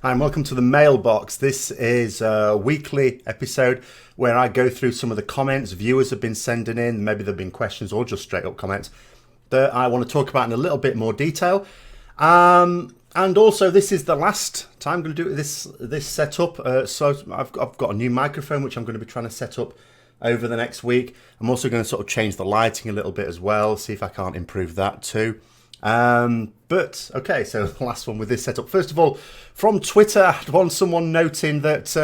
Hi, and welcome to the Mailbox. This is a weekly episode where I go through some of the comments viewers have been sending in. Maybe there have been questions or just straight up comments that I want to talk about in a little bit more detail. And also, this is the last time I'm going to do this setup. So I've got a new microphone which I'm going to be trying to set up over the next week. I'm also going to sort of change the lighting a little bit as well, see if I can't improve that too. But okay, so the last one with this setup. First of all, from Twitter, I had someone noting that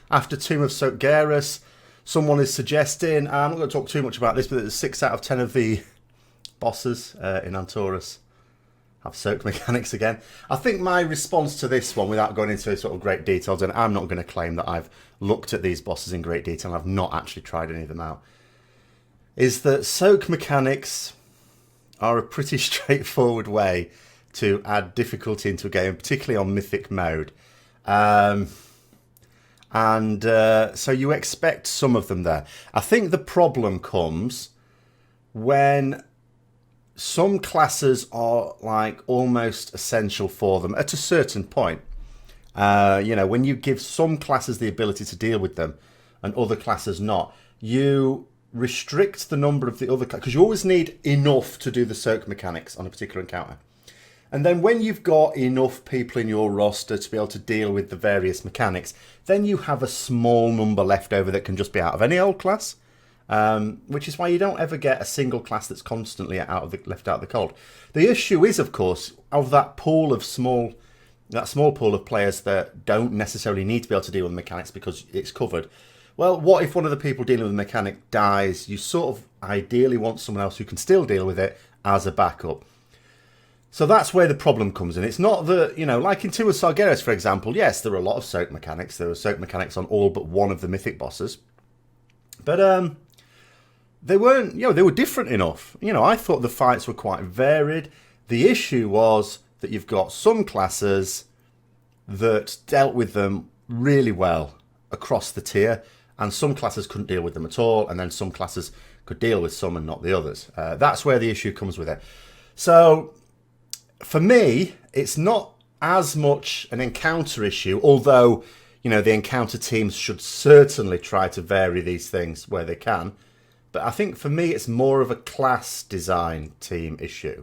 after Tomb of Soakgarus, someone is suggesting, I'm not going to talk too much about this, but 6 out of 10 of the bosses in Antorus have soak mechanics again. I think my response to this one, without going into sort of great details, and I'm not going to claim that I've looked at these bosses in great detail, and I've not actually tried any of them out, is that soak mechanics are a pretty straightforward way to add difficulty into a game, particularly on Mythic mode. So you expect some of them there. I think the problem comes when some classes are like almost essential for them at a certain point. When you give some classes the ability to deal with them and other classes not, you restrict the number of the other classes, because you always need enough to do the soak mechanics on a particular encounter. And then when you've got enough people in your roster to be able to deal with the various mechanics, then you have a small number left over that can just be out of any old class, which is why you don't ever get a single class that's constantly left out of the cold. The issue is, of course, of that small pool of players that don't necessarily need to be able to deal with mechanics because it's covered. Well, what if one of the people dealing with the mechanic dies? You sort of ideally want someone else who can still deal with it as a backup. So that's where the problem comes in. It's not that, like in Tomb of Soakgarus, for example, yes, there are a lot of soak mechanics. There were soak mechanics on all but one of the mythic bosses. But they weren't, they were different enough. I thought the fights were quite varied. The issue was that you've got some classes that dealt with them really well across the tier, and some classes couldn't deal with them at all, and then some classes could deal with some and not the others. That's where the issue comes with it. So for me, it's not as much an encounter issue, although the encounter teams should certainly try to vary these things where they can. But I think for me, it's more of a class design team issue.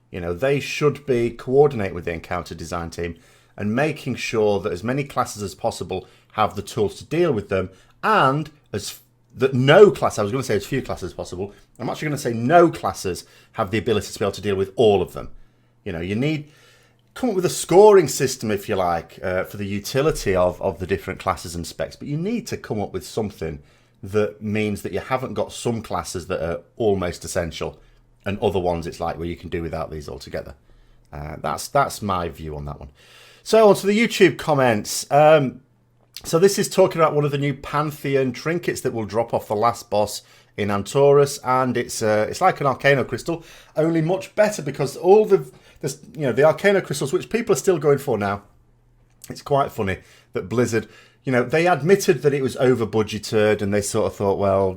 They should be coordinating with the encounter design team and making sure that as many classes as possible have the tools to deal with them, and that no class, I was going to say as few classes as possible, I'm actually going to say no classes have the ability to be able to deal with all of them. You need come up with a scoring system, if you like, for the utility of the different classes and specs, but you need to come up with something that means that you haven't got some classes that are almost essential and other ones it's like where you can do without these altogether. That's my view on that one. So on to the YouTube comments. So this is talking about one of the new Pantheon trinkets that will drop off the last boss in Antorus, and it's like an Arcano crystal, only much better because all the Arcano crystals, which people are still going for now. It's quite funny that Blizzard, they admitted that it was over budgeted, and they sort of thought, well,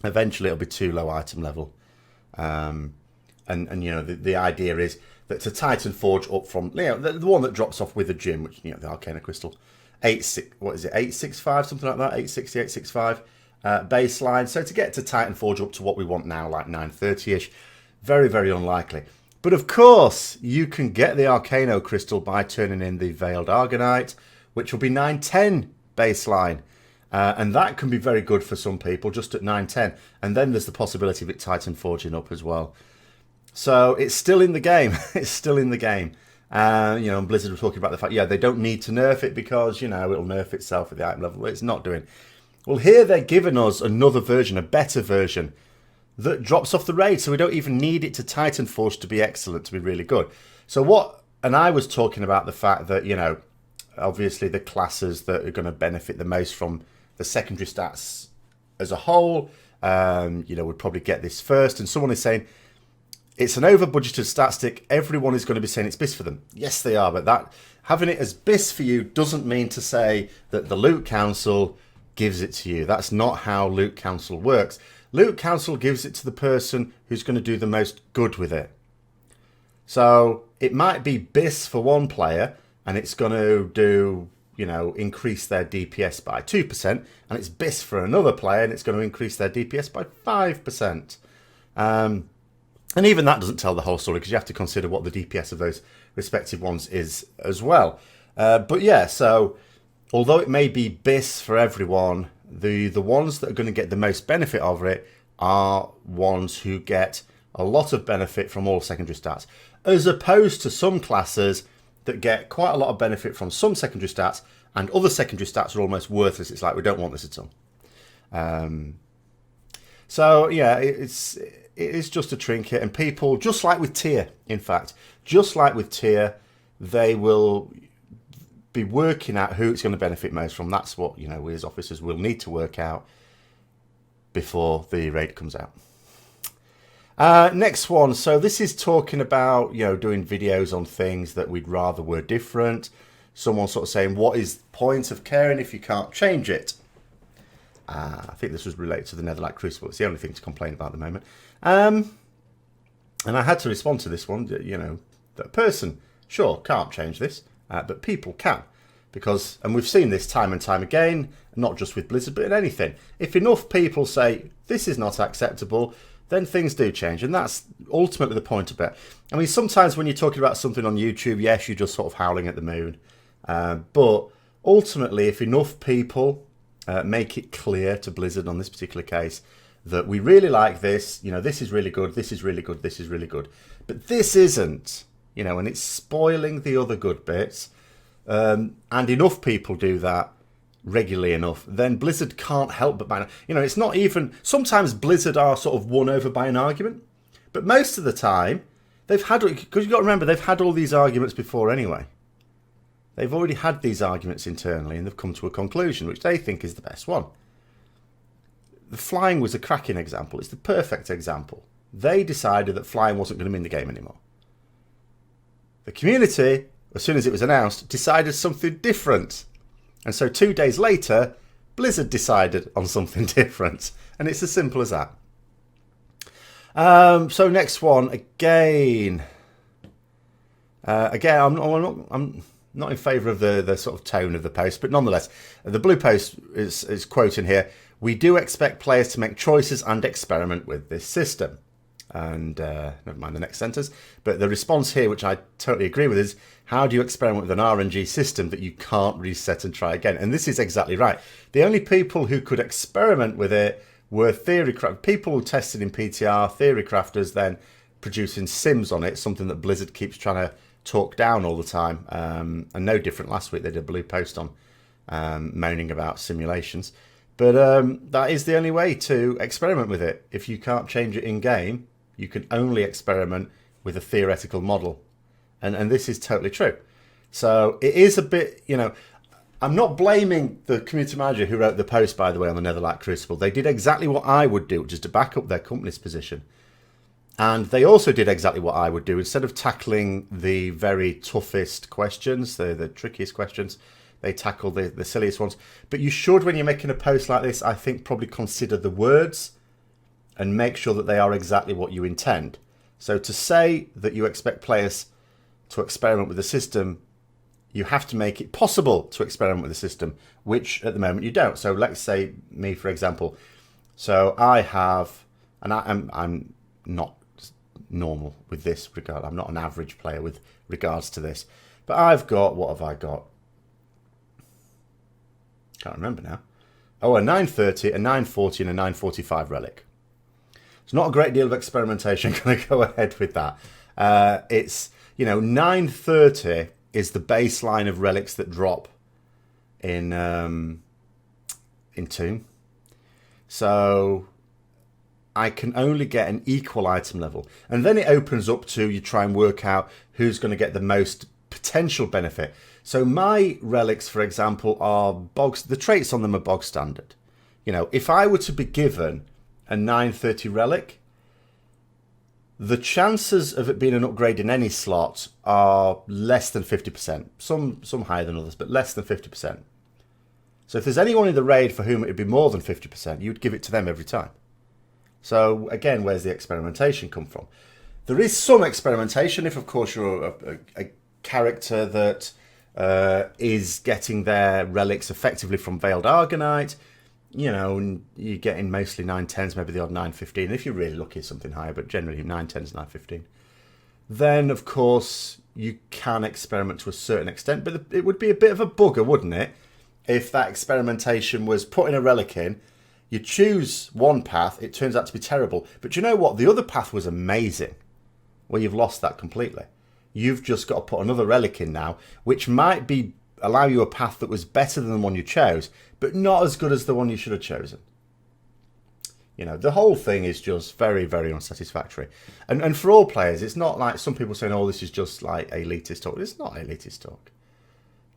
eventually it'll be too low item level, and the idea is that to Titan Forge up from the one that drops off with the gym, which the Arcana Crystal, 865, something like that, 860, 865 baseline. So to get to Titan Forge up to what we want now, like 930ish, very, very unlikely. But of course, you can get the Arcano Crystal by turning in the Veiled Argonite, which will be 910 baseline. And that can be very good for some people, just at 910. And then there's the possibility of it Titan Forging up as well. So it's still in the game. It's still in the game. And Blizzard were talking about the fact, they don't need to nerf it because, it'll nerf itself at the item level. It's not doing. Well, here they're giving us another version, a better version, that drops off the raid. So we don't even need it to Titan Forge to be excellent, to be really good. And I was talking about the fact that, obviously the classes that are going to benefit the most from the secondary stats as a whole, would probably get this first. And someone is saying, it's an over-budgeted stat stick. Everyone is going to be saying it's BIS for them. Yes, they are, but having it as BIS for you doesn't mean to say that the Loot Council gives it to you. That's not how Loot Council works. Loot Council gives it to the person who's going to do the most good with it. So it might be BIS for one player, and it's going to do, increase their DPS by 2%, and it's BIS for another player, and it's going to increase their DPS by 5%. And even that doesn't tell the whole story, because you have to consider what the DPS of those respective ones is as well. But yeah, so although it may be BIS for everyone, the ones that are going to get the most benefit of it are ones who get a lot of benefit from all secondary stats, as opposed to some classes that get quite a lot of benefit from some secondary stats, and other secondary stats are almost worthless. It's like, we don't want this at all. So yeah, it is just a trinket, and people, just like with tier, in fact, just like with tier, they will be working out who it's going to benefit most from. That's what, we as officers will need to work out before the raid comes out. Next one. So this is talking about, doing videos on things that we'd rather were different. Someone sort of saying, what is the point of caring if you can't change it? I think this was related to the Netherlight Crucible. It's the only thing to complain about at the moment. And I had to respond to this one, that person, sure, can't change this, but people can. Because, and we've seen this time and time again, not just with Blizzard, but in anything. If enough people say, this is not acceptable, then things do change. And that's ultimately the point of it. I mean, sometimes when you're talking about something on YouTube, yes, you're just sort of howling at the moon. But ultimately, if enough people make it clear to Blizzard on this particular case that we really like this, this is really good, this is really good, this is really good, but this isn't, and it's spoiling the other good bits, and enough people do that regularly enough, then Blizzard can't help but ban it. It's not even, sometimes Blizzard are sort of won over by an argument, but most of the time they've had, because you've got to remember, they've had all these arguments before anyway. They've already had these arguments internally, and they've come to a conclusion which they think is the best one. The flying was a cracking example. It's the perfect example. They decided that flying wasn't going to mean the game anymore. The community, as soon as it was announced, decided something different. And so 2 days later, Blizzard decided on something different. And it's as simple as that. So next one, again, I'm not in favour of the sort of tone of the post, but nonetheless, the blue post is quoting here, we do expect players to make choices and experiment with this system. And never mind the next sentence, but the response here, which I totally agree with, is how do you experiment with an RNG system that you can't reset and try again? And this is exactly right. The only people who could experiment with it were people who tested in PTR, theory crafters, then producing sims on it, something that Blizzard keeps trying to talk down all the time. And no different last week. They did a blue post on moaning about simulations. But that is the only way to experiment with it. If you can't change it in-game, you can only experiment with a theoretical model. And this is totally true. So it is a bit, I'm not blaming the community manager who wrote the post, by the way, on the Netherlight Crucible. They did exactly what I would do, which is to back up their company's position. And they also did exactly what I would do. Instead of tackling the very toughest questions, the trickiest questions, they tackle the silliest ones. But you should, when you're making a post like this, I think probably consider the words and make sure that they are exactly what you intend. So to say that you expect players to experiment with the system, you have to make it possible to experiment with the system, which at the moment you don't. So let's say me, for example. So I have, and I'm not normal with this regard. I'm not an average player with regards to this. But I've got, what have I got? Can't remember now. Oh, a 930, a 940, and a 945 relic. It's not a great deal of experimentation. Going to go ahead with that. It's, 930 is the baseline of relics that drop in Tomb. So I can only get an equal item level. And then it opens up to you try and work out who's going to get the most potential benefit. So my relics, for example, are the traits on them are bog standard. If I were to be given a 930 relic, the chances of it being an upgrade in any slot are less than 50%. Some higher than others, but less than 50%. So if there's anyone in the raid for whom it would be more than 50%, you'd give it to them every time. So again, where's the experimentation come from? There is some experimentation if, of course, you're a character that is getting their relics effectively from Veiled Argonite. You know, and you're getting mostly 910s, maybe the odd 915. If you're really lucky, something higher, but generally 910s, 915. Then, of course, you can experiment to a certain extent, but it would be a bit of a bugger, wouldn't it? If that experimentation was putting a relic in, you choose one path, it turns out to be terrible. But you know what? The other path was amazing. Well, you've lost that completely. You've just got to put another relic in now, which might be allow you a path that was better than the one you chose, but not as good as the one you should have chosen. You know, the whole thing is just very, very unsatisfactory. And for all players, it's not like some people saying, oh, this is just like elitist talk. It's not elitist talk.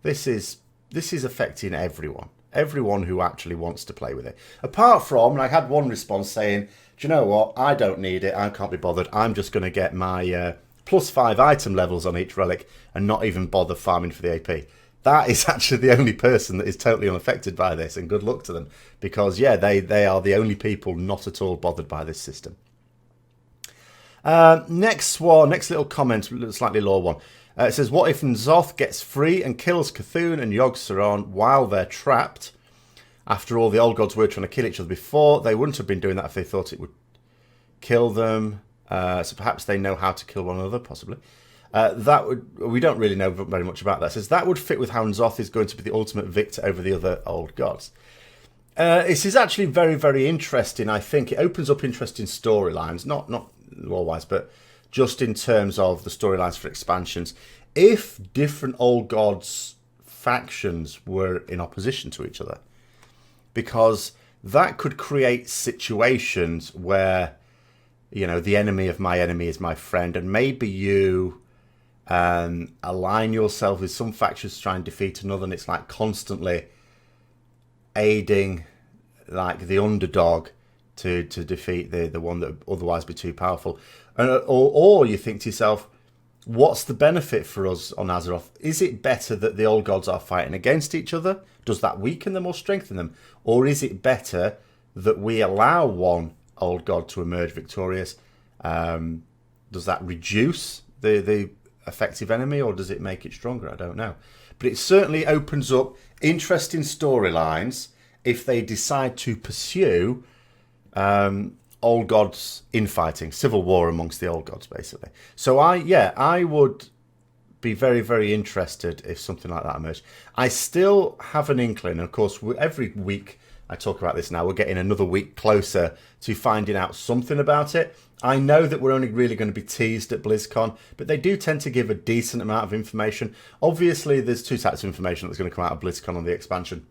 This is affecting everyone who actually wants to play with it. Apart from, and I had one response saying, do you know what? I don't need it. I can't be bothered. I'm just going to get my +5 item levels on each relic and not even bother farming for the AP. That is actually the only person that is totally unaffected by this, and good luck to them. Because, yeah, they are the only people not at all bothered by this system. Next little comment, slightly lower one. It says, what if N'Zoth gets free and kills Cthulhu and Yogg-Saron while they're trapped? After all, the old gods were trying to kill each other before. They wouldn't have been doing that if they thought it would kill them. So perhaps they know how to kill one another, possibly. We don't really know very much about that. It says that would fit with how N'Zoth is going to be the ultimate victor over the other old gods. This is actually very, very interesting. I think it opens up interesting storylines, not lore-wise, but just in terms of the storylines for expansions. If different old gods factions were in opposition to each other, because that could create situations where, you know, the enemy of my enemy is my friend, and maybe you align yourself with some factions to try and defeat another, and it's like constantly aiding like the underdog to defeat the one that would otherwise be too powerful. Or you think to yourself, what's the benefit for us on Azeroth? Is it better that the old gods are fighting against each other? Does that weaken them or strengthen them? Or is it better that we allow one old god to emerge victorious? Does that reduce the effective enemy, or does it make it stronger? I don't know. But it certainly opens up interesting storylines if they decide to pursue old gods infighting, civil war amongst the old gods, basically. So I would be very, very interested if something like that emerged. I still have an inkling, and of course, every week I talk about this now, we're getting another week closer to finding out something about it. I know that we're only really going to be teased at BlizzCon, but they do tend to give a decent amount of information. Obviously, there's two types of information that's going to come out of BlizzCon on the expansion.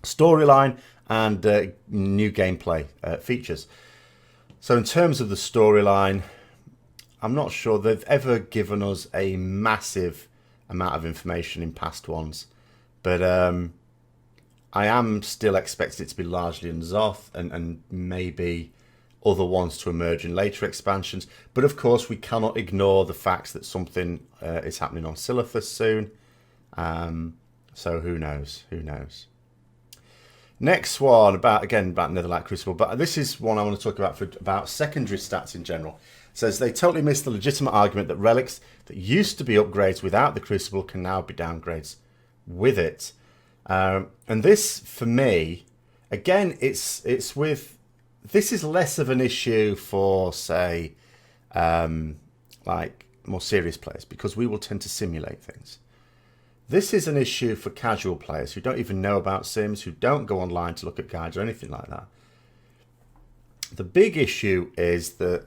Storyline and new gameplay features. So in terms of the storyline, I'm not sure they've ever given us a massive amount of information in past ones. But I am still expecting it to be largely N'Zoth and maybe other ones to emerge in later expansions. But of course, we cannot ignore the fact that something is happening on Silithus soon. So who knows? Who knows? Next one, about Netherlight Crucible. But this is one I want to talk about secondary stats in general. It says they totally missed the legitimate argument that relics that used to be upgrades without the Crucible can now be downgrades with it. And this, for me, again, it's with... This is less of an issue for, say, like more serious players, because we will tend to simulate things. This is an issue for casual players who don't even know about Sims, who don't go online to look at guides or anything like that. The big issue is that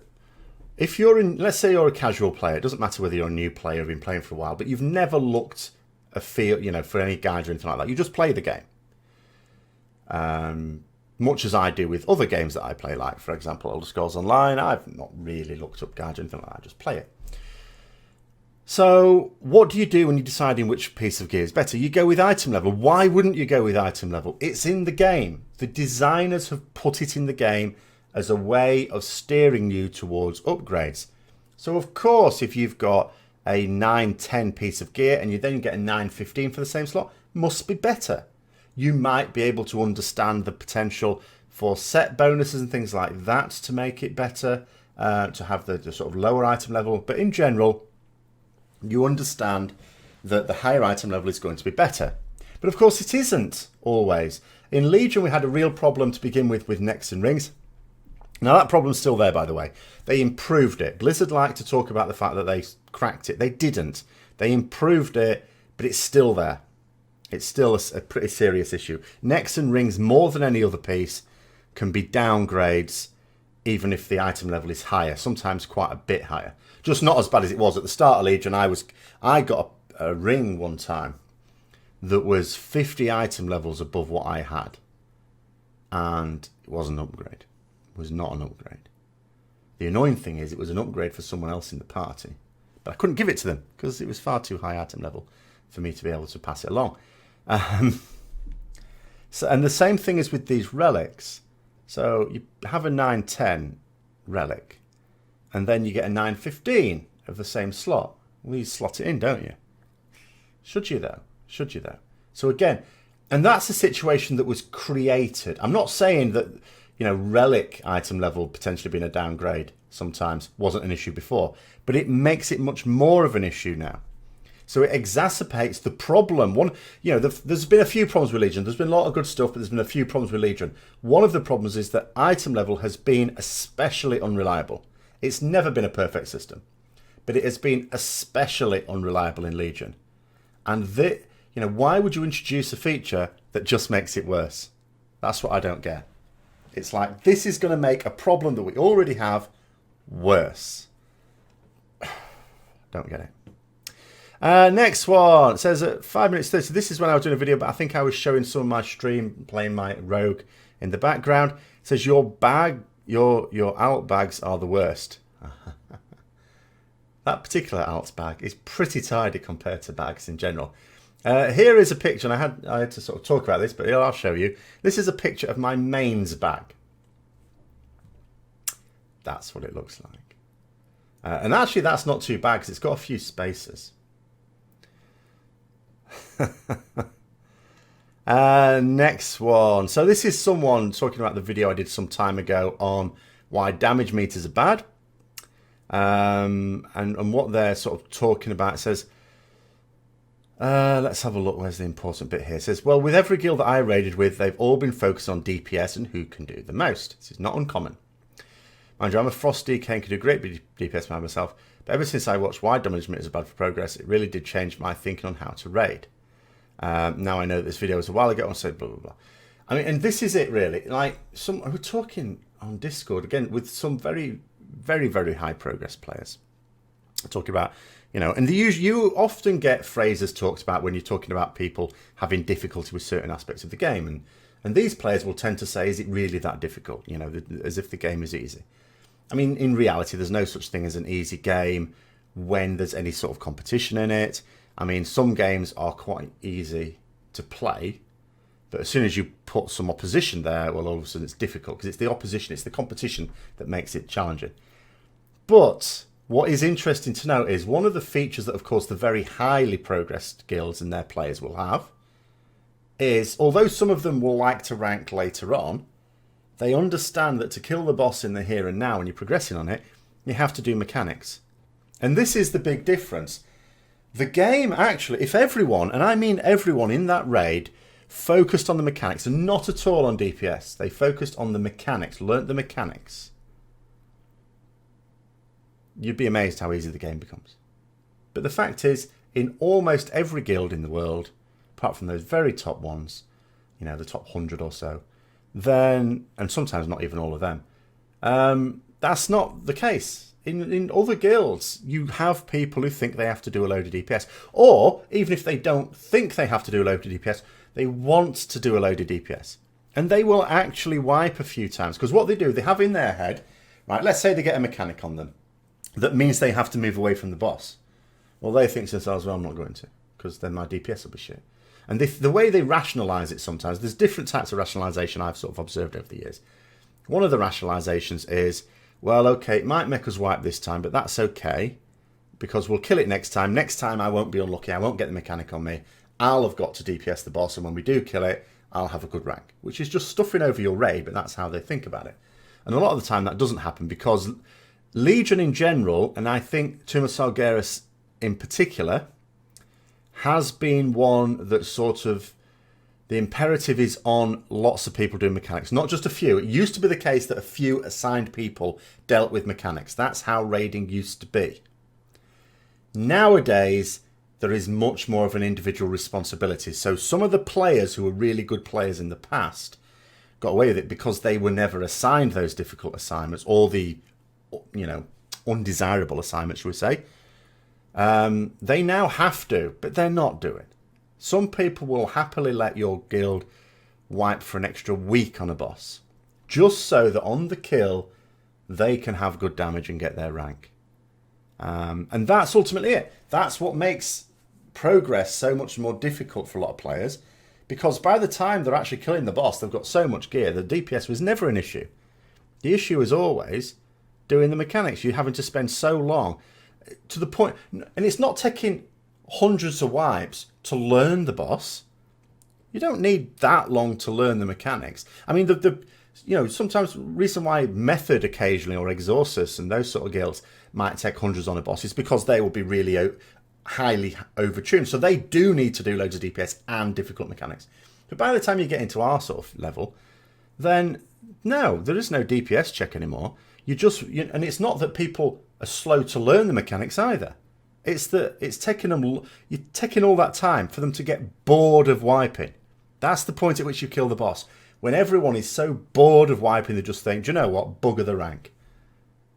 if you're in, let's say you're a casual player, it doesn't matter whether you're a new player or been playing for a while, but you've never looked for any guides or anything like that. You just play the game. Much as I do with other games that I play, like, for example, Elder Scrolls Online. I've not really looked up guides or anything like that. I just play it. So what do you do when you're deciding which piece of gear is better? You go with item level. Why wouldn't you go with item level? It's in the game. The designers have put it in the game as a way of steering you towards upgrades. So, of course, if you've got a 910 piece of gear and you then get a 915 for the same slot, must be better. You might be able to understand the potential for set bonuses and things like that to make it better. to have the sort of lower item level. But in general, you understand that the higher item level is going to be better. But of course, it isn't always. In Legion, we had a real problem to begin with necks and rings. Now, that problem's still there, by the way. They improved it. Blizzard like to talk about the fact that they cracked it. They didn't. They improved it, but it's still there. It's still a pretty serious issue. Necks and rings, more than any other piece, can be downgrades, even if the item level is higher, sometimes quite a bit higher. Just not as bad as it was at the start of Legion. I got a ring one time that was 50 item levels above what I had. And it was an upgrade. It was not an upgrade. The annoying thing is it was an upgrade for someone else in the party. But I couldn't give it to them because it was far too high item level for me to be able to pass it along. So, and the same thing is with these relics. So you have a 910 relic, and then you get a 915 of the same slot. Well, you slot it in, don't you? Should you though? Should you though? So again, and that's a situation that was created. I'm not saying that, you know, relic item level potentially being a downgrade sometimes wasn't an issue before, but it makes it much more of an issue now. So it exacerbates the problem. There's been a few problems with Legion. There's been a lot of good stuff, but there's been a few problems with Legion. One of the problems is that item level has been especially unreliable. It's never been a perfect system, but it has been especially unreliable in Legion. And why would you introduce a feature that just makes it worse? That's what I don't get. It's like, this is going to make a problem that we already have worse. Don't get it. Next one, it says at 5 minutes 30. This is when I was doing a video, but I think I was showing some of my stream, playing my rogue in the background. It says your alt bags are the worst. That particular alt bag is pretty tidy compared to bags in general. Here is a picture, and I had to sort of talk about this, but I'll show you. This is a picture of my mains bag. That's what it looks like. And actually, that's not too bad because it's got a few spaces. Next one. So this is someone talking about the video I did some time ago on why damage meters are bad. And what they're sort of talking about. It says, let's have a look. Where's the important bit here? It says, well, with every guild that I raided with, they've all been focused on DPS and who can do the most. This is not uncommon. Mind you, I'm a Frost DK and can do great DPS by myself, but ever since I watched why damage meters are bad for progress, it really did change my thinking on how to raid. Now I know that this video was a while ago and said blah, blah, blah. I mean, and this is it really. Like, we're talking on Discord, again, with some very, very, very high progress players. I'm talking about, and you often get phrases talked about when you're talking about people having difficulty with certain aspects of the game. And these players will tend to say, is it really that difficult? As if the game is easy. I mean, in reality, there's no such thing as an easy game when there's any sort of competition in it. I mean, some games are quite easy to play, but as soon as you put some opposition there, well, all of a sudden it's difficult because it's the opposition, it's the competition that makes it challenging. But what is interesting to note is one of the features that, of course, the very highly progressed guilds and their players will have is, although some of them will like to rank later on, they understand that to kill the boss in the here and now when you're progressing on it, you have to do mechanics. And this is the big difference. The game actually, if everyone, and I mean everyone in that raid, focused on the mechanics and not at all on DPS, they focused on the mechanics, learnt the mechanics, you'd be amazed how easy the game becomes. But the fact is, in almost every guild in the world, apart from those very top ones, the top 100 or so, then, and sometimes not even all of them, that's not the case. In other guilds, you have people who think they have to do a load of DPS. Or, even if they don't think they have to do a load of DPS, they want to do a load of DPS. And they will actually wipe a few times. Because what they do, they have in their head, right, let's say they get a mechanic on them. That means they have to move away from the boss. Well, they think to themselves, well, I'm not going to. Because then my DPS will be shit. And the way they rationalise it sometimes, there's different types of rationalisation I've sort of observed over the years. One of the rationalisations is, well, okay, it might make us wipe this time, but that's okay, because we'll kill it next time. Next time I won't be unlucky, I won't get the mechanic on me. I'll have got to DPS the boss, and when we do kill it, I'll have a good rank. Which is just stuffing over your raid, but that's how they think about it. And a lot of the time that doesn't happen, because Legion in general, and I think Tomb of Sargeras in particular, has been one that sort of, the imperative is on lots of people doing mechanics, not just a few. It used to be the case that a few assigned people dealt with mechanics. That's how raiding used to be. Nowadays, there is much more of an individual responsibility. So some of the players who were really good players in the past got away with it because they were never assigned those difficult assignments, or the, you know, undesirable assignments, shall we say. They now have to, but they're not doing. Some people will happily let your guild wipe for an extra week on a boss, just so that on the kill, they can have good damage and get their rank. And that's ultimately it. That's what makes progress so much more difficult for a lot of players, because by the time they're actually killing the boss, they've got so much gear. The DPS was never an issue. The issue is always doing the mechanics. You're having to spend so long to the point, and it's not taking hundreds of wipes to learn the boss. You don't need that long to learn the mechanics. I mean, you know, sometimes the reason why Method occasionally, or Exorcist and those sort of guilds might take hundreds on a boss is because they will be really highly overtuned. So they do need to do loads of DPS and difficult mechanics. But by the time you get into our sort of level, then no, there is no DPS check anymore. And it's not that people are slow to learn the mechanics either. It's that it's taking them, you're taking all that time for them to get bored of wiping. That's the point at which you kill the boss. When everyone is so bored of wiping, they just think, do you know what, bugger the rank.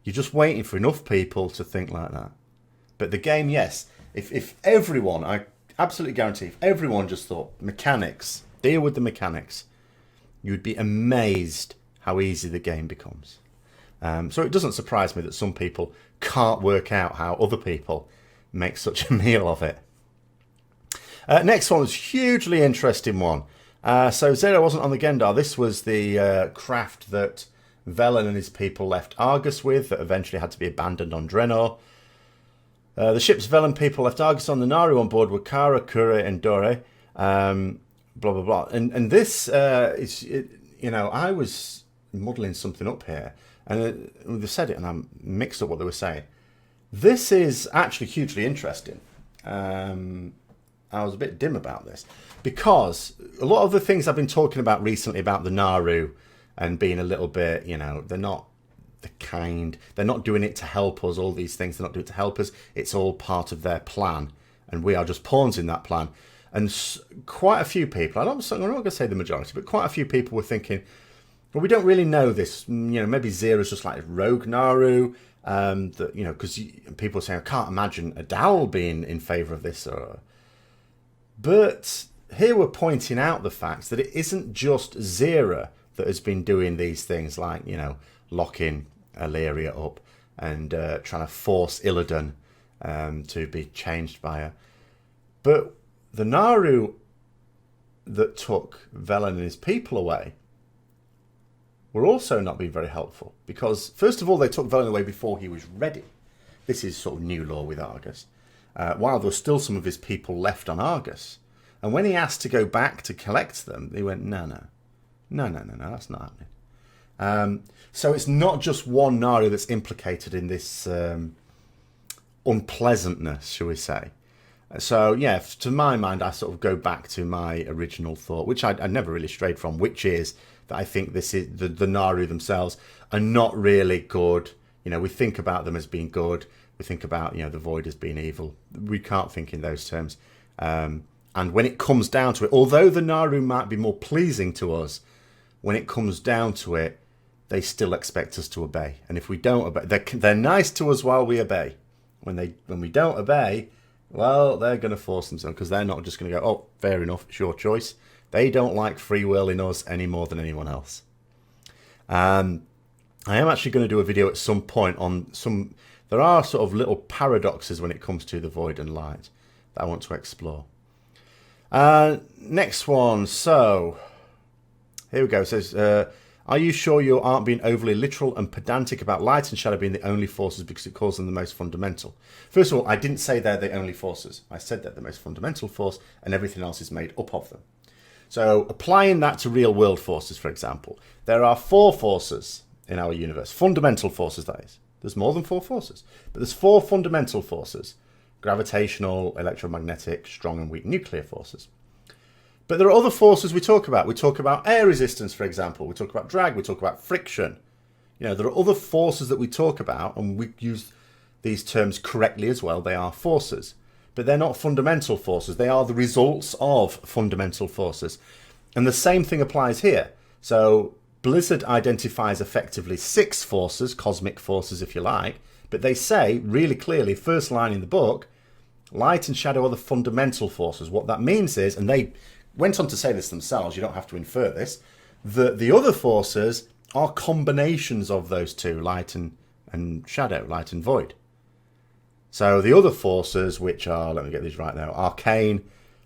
You're just waiting for enough people to think like that. But the game, yes, if everyone, I absolutely guarantee, if everyone just thought mechanics, deal with the mechanics, you would be amazed how easy the game becomes. So it doesn't surprise me that some people can't work out how other people make such a meal of it. Next one was a hugely interesting one. So Zero wasn't on the Gendar. This was the craft that Velen and his people left Argus with, that eventually had to be abandoned on Draenor. The ship's Velen people left Argus on. The Naaru on board were Kara, Kure, and Dore. Blah, blah, blah. And this is, you know, I was muddling something up here. And they said it and I mixed up what they were saying. This is actually hugely interesting. I was a bit dim about this, because a lot of the things I've been talking about recently about the Naaru and being a little bit, you know, they're not the kind, they're not doing it to help us, all these things, they're not doing it to help us. It's all part of their plan, and we are just pawns in that plan. And quite a few people, I'm not going to say the majority, but quite a few people were thinking, well, we don't really know this. You know, maybe Zero's just like rogue Naaru. That, you know, because people are saying, I can't imagine Adal being in favour of this. But here we're pointing out the fact that it isn't just Zero that has been doing these things, like, you know, locking Illyria up and trying to force Illidan to be changed by her. But the Naaru that took Velen and his people away were also not being very helpful, because first of all, they took Velen away before he was ready. This is sort of new law with Argus. While there were still some of his people left on Argus. And when he asked to go back to collect them, they went, no, that's not happening. So it's not just one Naaru that's implicated in this unpleasantness, shall we say. So, yeah, to my mind, I sort of go back to my original thought, which I never really strayed from, which is that I think this is the Naaru themselves are not really good. You know, we think about them as being good. We think about, you know, the Void as being evil. We can't think in those terms. And when it comes down to it, although the Naaru might be more pleasing to us, when it comes down to it, they still expect us to obey. And if we don't obey, they're nice to us while we obey. When we don't obey, well, they're going to force themselves, because they're not just going to go, oh, fair enough, it's your choice. They don't like free will in us any more than anyone else. I am actually going to do a video at some point on some... There are sort of little paradoxes when it comes to the Void and Light that I want to explore. Next one. So, here we go. It says, are you sure you aren't being overly literal and pedantic about Light and Shadow being the only forces because it calls them the most fundamental? First of all, I didn't say they're the only forces. I said they're the most fundamental force and everything else is made up of them. So applying that to real world forces, for example, there are 4 forces in our universe, fundamental forces that is. There's more than 4 forces. But there's 4 fundamental forces. Gravitational, electromagnetic, strong and weak nuclear forces. But there are other forces we talk about. We talk about air resistance, for example. We talk about drag. We talk about friction. You know, there are other forces that we talk about, and we use these terms correctly as well. They are forces. But they're not fundamental forces. They are the results of fundamental forces. And the same thing applies here. So Blizzard identifies effectively 6 forces, cosmic forces if you like, but they say really clearly, first line in the book, light and shadow are the fundamental forces. What that means is, and they went on to say this themselves, you don't have to infer this, that the other forces are combinations of those two, light and shadow, light and void. So the other forces, which are, let me get these right now, arcane,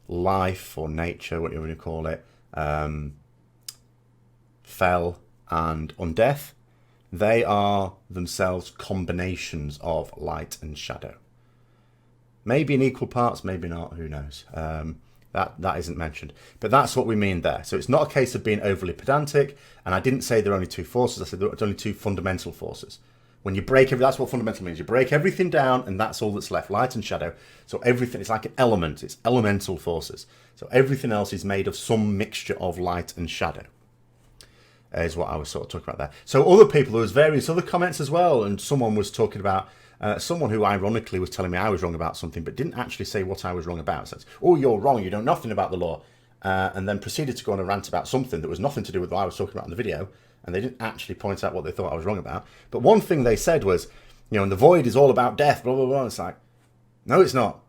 life or nature, whatever you call it, fel and undeath, they are themselves combinations of light and shadow. Maybe in equal parts, maybe not, who knows. That isn't mentioned. But that's what we mean there. So it's not a case of being overly pedantic, and I didn't say there are only 2 forces, I said there are only 2 fundamental forces. When you break that's what fundamental means. You break everything down and that's all that's left, light and shadow. So everything, it's like an element, it's elemental forces. So everything else is made of some mixture of light and shadow, is what I was sort of talking about there. So other people, there was various other comments as well, and someone was talking about, someone who ironically was telling me I was wrong about something, but didn't actually say what I was wrong about. So, oh, you're wrong, you know nothing about the law. And then proceeded to go on a rant about something that was nothing to do with what I was talking about in the video, and they didn't actually point out what they thought I was wrong about. But one thing they said was, you know, and the void is all about death, blah, blah, blah. It's like, no, it's not.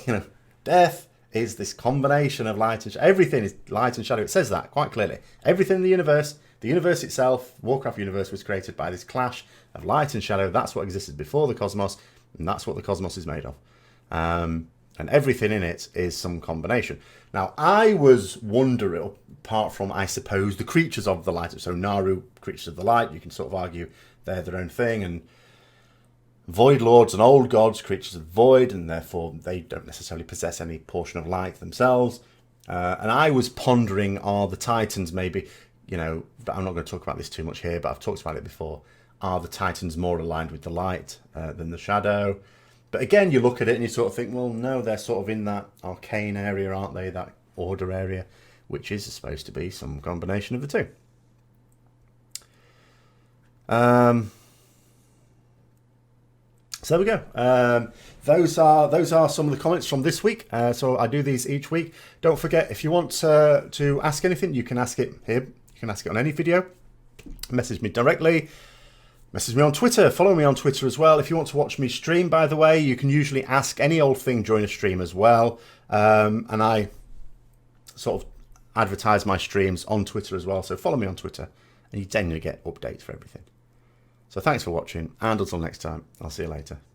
You know, death is this combination of light and shadow. Everything is light and shadow. It says that quite clearly. Everything in the universe itself, Warcraft universe, was created by this clash of light and shadow. That's what existed before the cosmos, and that's what the cosmos is made of. And everything in it is some combination. Now, I was wondering, apart from, I suppose, the creatures of the light, so Naaru, creatures of the light, you can sort of argue they're their own thing, and Void Lords and Old Gods, creatures of the void, and therefore they don't necessarily possess any portion of light themselves. And I was pondering, are the Titans maybe, you know, I'm not going to talk about this too much here, but I've talked about it before, are the Titans more aligned with the light than the shadow? But again, you look at it and you sort of think, well, no, they're sort of in that arcane area, aren't they? That order area, which is supposed to be some combination of the two. So there we go. Those are some of the comments from this week. So I do these each week. Don't forget, if you want to ask anything, you can ask it here. You can ask it on any video. Message me directly. Message me on Twitter. Follow me on Twitter as well. If you want to watch me stream, by the way, you can usually ask any old thing during a stream as well. And I sort of advertise my streams on Twitter as well. So follow me on Twitter and you generally get updates for everything. So thanks for watching, and until next time, I'll see you later.